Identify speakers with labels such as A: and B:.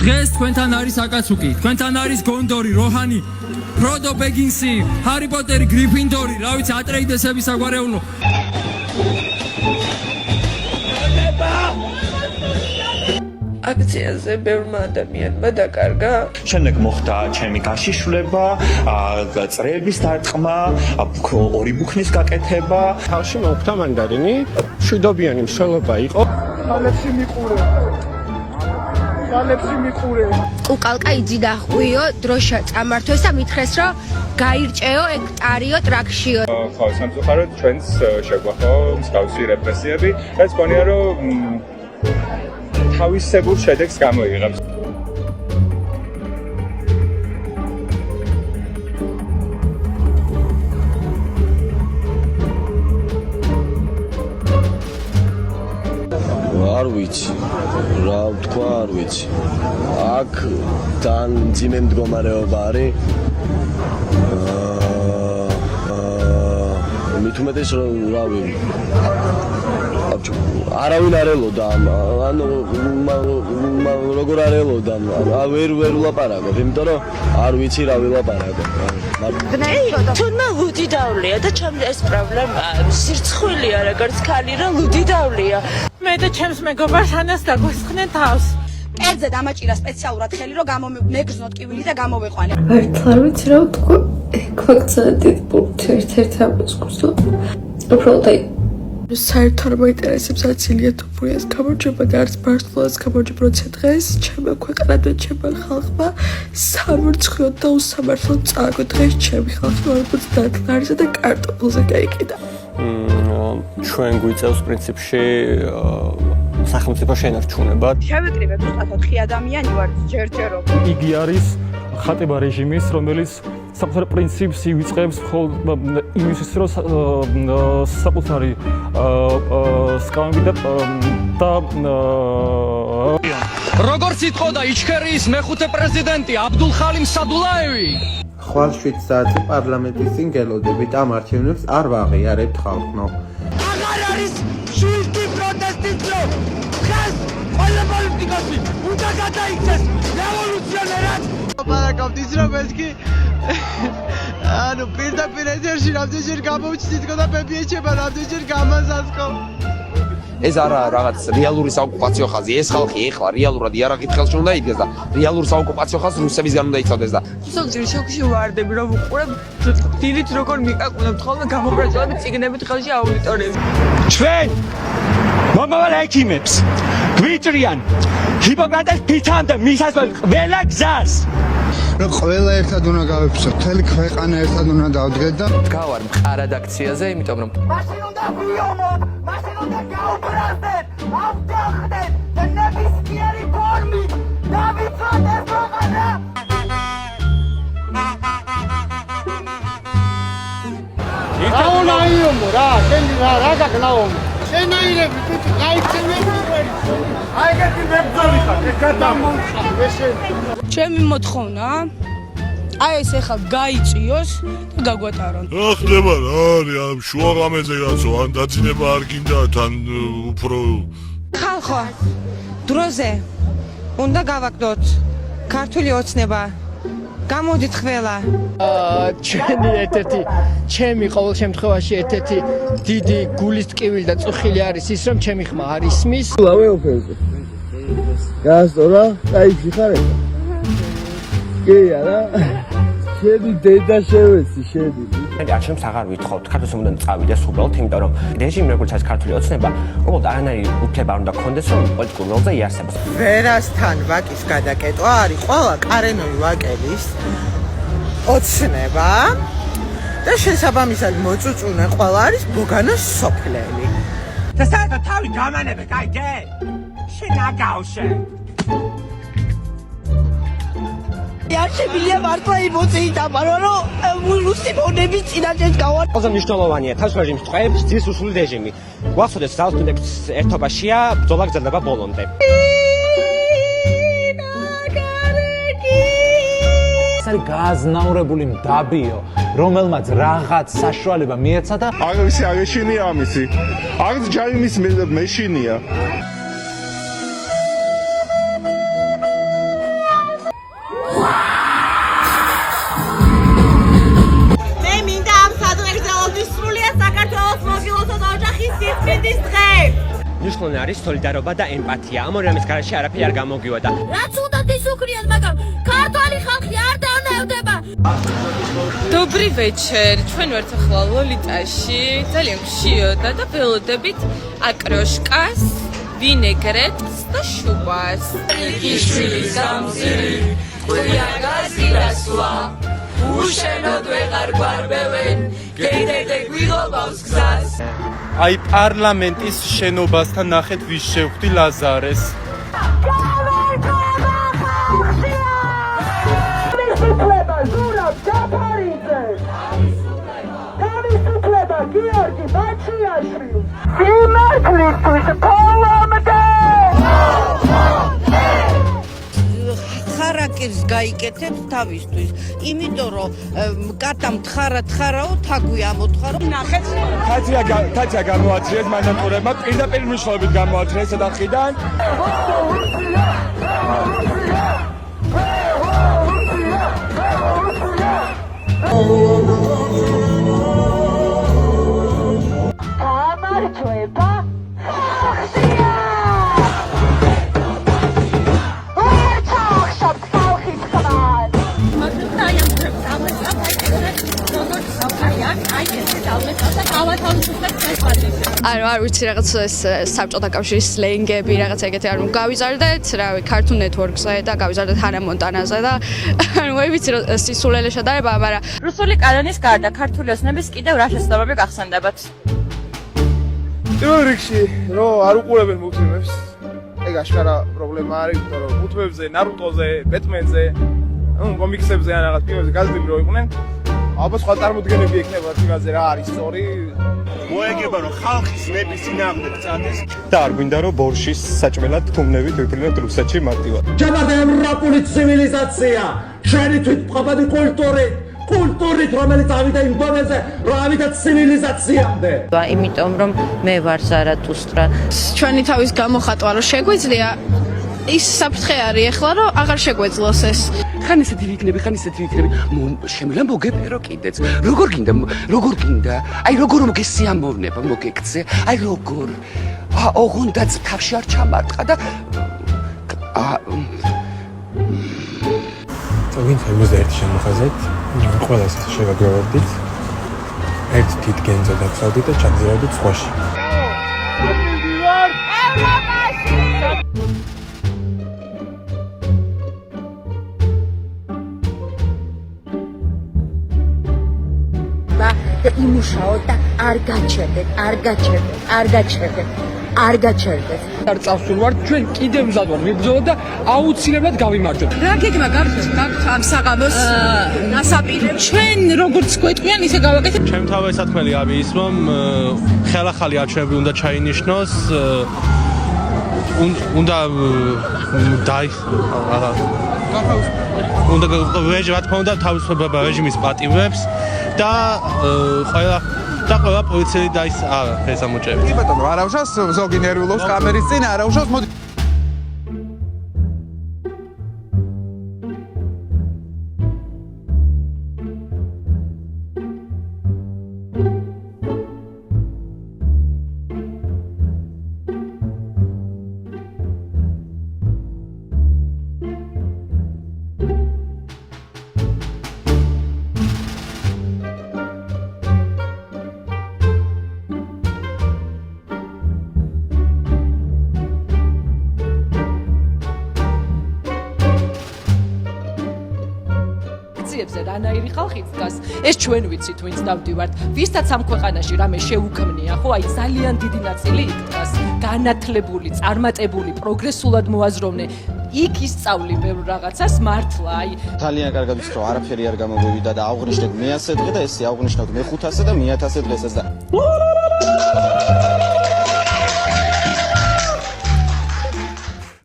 A: დღეს თქვენთან არის აკაცუკი, თქვენთან არის გონდორი, როჰანი, ფროდო ბეგინსი, ჰარი პოტერი, გრიფინდორი, რა ვიცი, ატრეიდესების საგვარეულო.
B: აქციაზე ბევრმა ადამიანმა დაკარგა.
C: შემდეგ მოხდა ჩემი გაშიშვლება, წრეების დარტყმა, ორი ბუქნის გაკეთება.
D: თავში მოხდა მანდარინი, მშვიდობიანი მსვლელობა იყო. ხალებში მიყურე.
E: უკალკა იძიდა ხვიო, დროშა წამართვეს და მითხრეს, რომ გაირჭეო ექტარიო ტრაქშიო.
F: ხო, სამწუხაროდ ჩვენს შეგვახო მსგავსი რეპრესიები. ეს გონია რომ თავისებურ შედეგს გამოიღებს.
G: არ ვიცი, რა ვთქვა, არ ვიცი. აქ თან ძიმე მდგომარეობა არის. მით უმეტეს რავი. არავინ არ ელოდა, ანუ როგორ არ ელოდა, ვერ ვლაპარაკობ, იმიტომ რომ არ ვიცი რა ვილაპარაკობ.
B: თუნმა ლუდი დავლია და ჩემს ეს პრობლემა სირცხვილია, როგორც ქალი რა ლუდი დავლია.
H: მე და ჩემს მეგობარს ანას დაგვესხნენ თავს.
E: კერძე დამაჭირა სპეციალურად ხელი, რომ გამომეგრძნოთ კივილი და გამოვეყვანე.
I: არ ვიცი რა ვთქვა, ქვაკცადით პუნქტი ერთ-ერთი ამოსკურს. უბრალოდ აი საერთოდ არ მაინტერესებს რაც ილია თოფურიას გამარჯვება და არც ბარსელონას გამარჯვება, როცა დღეს ჩემმა ქვეყანამ და ჩემმა ხალხმა სამარცხვიოდ და უსამართლოდ წააგო. დღეს ჩემი ხალხი 50 ლარისა და კარტოფილზე გაიყიდა.
D: ჩვენ გვიწევს პრინციპში სახელმწიფო შენარჩუნება.
E: შევიკრიბებ უბრალოდ 4 ადამიანი ვარ ჯერჯერობ.
J: იგი არის ხატება რეჟიმის, რომელიც საკუთარ პრინციპს ივიწყებს იმისთვის, რომ საკუთარი სკამები და
A: როგორც იტყოდა იჩქერიის მეხუთე პრეზიდენტი აბდულხალიმ სადულაევი.
K: ხვალ 7 საათი პარლამენტის წინ გელოდებით, ამ არჩევნებს არ ვაღიარებთ ხალხო.
H: აღარ არის შულტი პროტესტის დრო. დღეს ყველა პოლიტიკოსი უნდა გადაიქცეს რევოლუციონერად.
L: ლაპარაკობთ ის რომ ეს კი ანუ პირდაპირ ეთერში რამდენჯერ გამოვჩნდით და ბებიეჩება რამდენჯერ გამაზასკო.
M: ეს არა რაღაც რეალური საოკუპაციო ხაზი, ეს ხალხი ეხლა რეალურად იარაღით ხელში უნდა იდგეს და რეალური საოკუპაციო ხაზს რუსებისგან უნდა იცავდეს და
B: სულ შოქში ვარდები რომ ვუყურებ დილით როგორ მიკაკუნებთ ხოლმე გამოპრეწლებით წიგნებით ხელში აუდიტორიებს.
C: ჩვენ მომავალ ექიმებს გვიჭრიან ჰიპოკრატეს ფითან და მისასვლელ ყველა გზას.
K: რომ ყველა ერთად უნდა გავიფიცოთ, მთელი ქვეყანა ერთად უნდა დავდგეთ და
M: გავარ მყარად აქციაზე, იმიტომ რომ
H: მაშინ უნდა ვიომოთ, მაშინ უნდა გაუბრალდეთ, ავდახდეთ და ნებისმიერი ფორმით დავიცვათ ეს ქვეყანა.
D: რაუნაიომო რა, შენ რა გაგნაომო. შენაირები თვითონ გაიქცევენ. აი ეგეთი მებრძოლი ხარ, ეს გადამოუხარ, შენ.
E: ჩემი მოთხოვნა აი ეს ახლა გაიწიოს და გაგვატარონ.
N: რა ხდება რა არის ამ შუაღამეზე კაცო, ან დაძინება არ გინდა თან უფრო
B: ხალხო დროზე უნდა გავაკდოთ ქართული ოცნება. გამოდით ყველა.
L: ჩვენი ერთ-ერთი ჩემი ყოველ შემთხვევაში ერთ-ერთი დიდი გულის ტკივილი და წუხილი არის ის რომ ჩემი ხმა არ ისმის.
G: ლავე ოფერზე. გასწორა, დაიჭი ხარ ეს. კი არა. შედი დედა შევეცი, შედი.
D: არჩევნებს აღარ ვითხოვთ, ქართულს უნდა წავიდეს უბრალოდ, იმიტომ რომ რეჟიმი როგორც არის ქართული ოცნება, უბრალოდ არანაირი უფლება არ უნდა გქონდეს, რომ პოლიტიკურ როლზე იარსებოს.
L: ვერასთან ვაკის გადაკეტვა არის ყველა კარენოვი ვაკელის ოცნება და შესაბამისად მოწუწუნე ყველა არის ბოგანოს სოფლელი.
H: და საერთოდ თავი გამანებე, გაიგე? შენ აგავშე.
E: არჩევნია მართლა იმოწეით ამარო, რომ რუსიფონების წინაშე გავარ.
D: ყველაზე მნიშვნელოვანია თავს რეჟიმს წვევს ძის უსული რეჟიმი. გვახსოვდეს ძალთუნდების ერთობაშია ბრძოლა გრძელდება ბოლომდე. ეს არის გაზნაურებული მდაბიო, რომელმაც რაღაც საშუალება მიეცა და
N: აგისი აგეშინია ამისი. აგ ჯაიმის მეშინია.
O: არის სოლიდარობა და ემპათია. ამ ორი რამის გარშე არაფერი არ გამოგივადა.
H: რაც უნდა ისუკრიოთ, მაგრამ ქართველი ხალხი არ დავნევდება.
B: Добрый вечер. ჩვენ ვართ ახლა ლოლიტაში. ძალიან მშიოდა და ველოდებით აკროშკას, ვინეგრეტს და შუბას.
H: იქიშვილის გამზირი, ყურია გაზირასვა. უშენოდ ვეღარ გვარბევენ, გეიდე გვიღობავს გზას.
P: აი პარლამენტის შენობასთან ნახეთ ვის შევხვდი ლაზარეს.
H: თავისუფლება ზურაბ ჯაფარიძეს. თავისუფლება გიორგი ბაჩიაშვილს. სიმართლისთვის ფოლომდე.
B: ხარაკერს გაიკეთებს თავისთვის, იმიტომ რომ კატამ თხარაო თაგვი ამოთხარო. ნახეთ.
P: კაცია გამოაცრიეს მანატურებმა პირდაპირ მნიშვნელობით გამოაცრიეს სადახიდან.
H: გამარჯვება
I: არ ვიცი რაღაც საბჭოთა კავშირის სლენგები რაღაც ეგეთი არ გავიზარდეთ რავი Cartoon Network-ზე და გავიზარდეთ Hannah Montana-ზე და ანუ მე ვიცი რომ სისულელე შედარება მაგრამ
B: რუსული კანონის გარდა ქართული ოცნების კიდევ რა შეცდომები გახსენდებათ?
D: პირველ რიგში რომ არ უყურებენ მულტფილმებს ეგ აშკარა პრობლემა არის იმიტომ რომ მულტფილმებზე ნარუტოზე ბეტმენზე კომიქსებზე ან რაღაც ფილმებზე გაზრდილი რო იყვნენ ალბათ სხვა წარმოდგენები ექნება თვითონზე რა არის სწორი
C: მოეგება რომ ხალხის ნების წინააღმდეგ წადეს და არ გვინდა რომ ბორშის საჭმელად თუმნებით ვიფრინოთ რუსეთში მარტივად.
H: ჯამად ევროპული ცივილიზაცია შენი თვითმყოფადი კულტურით რომელიც ავიდა იმ დონეზე რომ ავიდა ცივილიზაციამდე.
B: იმიტომ რომ მე ვარ ზარათუსტრა.
I: ჩვენი თავის გამოხატვა რომ შეგვიძლია ის საფრთხე არის ახლა რომ აღარ შეგვეძლოს ეს.
M: ხან ესეთი ვიქნები. შემიძლია მოგეფერო კიდეც. როგორ გინდა? აი როგორ მოგესიამოვნება, მოგეკცე. აი როგორ. ოღონდაც თავში არ ჩამარტყა და
K: ვინც 51 შემოხაზეთ, ყველას შევაგროვებდით. ერთ თვით გენძა დაგწავდით და ჩაგზავნით სხვაში.
B: იმუშაოთ და არ გაჩერდეთ.
L: არ წავსულვართ ჩვენ კიდევ მზად ვარ მიბრძოლოთ და აუცილებლად გავიმარჯვებთ.
B: რა გეგმა გაქვთ ამ საღამოს ნასაპირებს?
L: ჩვენ როგორც გვეტყვიან ისე გავაკეთებთ.
P: ჩემ თავი სათქმელი არის ის რომ ხელახალი არჩევნები უნდა ჩაინიშნოს უნდა რა თქმა უნდა თავისუფლება რეჟიმის პატივებს და ყველა პოლიციელი და ის ეს ამოჭრები.
M: კი ბატონო, არავშავს ზოგი ნერვიულობს კამერის წინ, არავშავს მოდი.
B: რანაირი ხალხი დგას ეს ჩვენ ვიცით ვინც დავდივართ ვისაც ამ ქვეყანაში რამე შეუქმნია ხო აი ძალიან დიდი ნაწილი იქ დგას განათლებული წარმატებული პროგრესულად მოაზროვნე იქ ისწავლი ბევრ რაღაცას მართლა აი
G: ძალიან კარგად ვიცით რომ არაფერი არ გამოგვივიდა და აღვნიშნეთ მე 100 დღე და ესე აღვნიშნოთ მე 500 და მე 1000 დღესაც და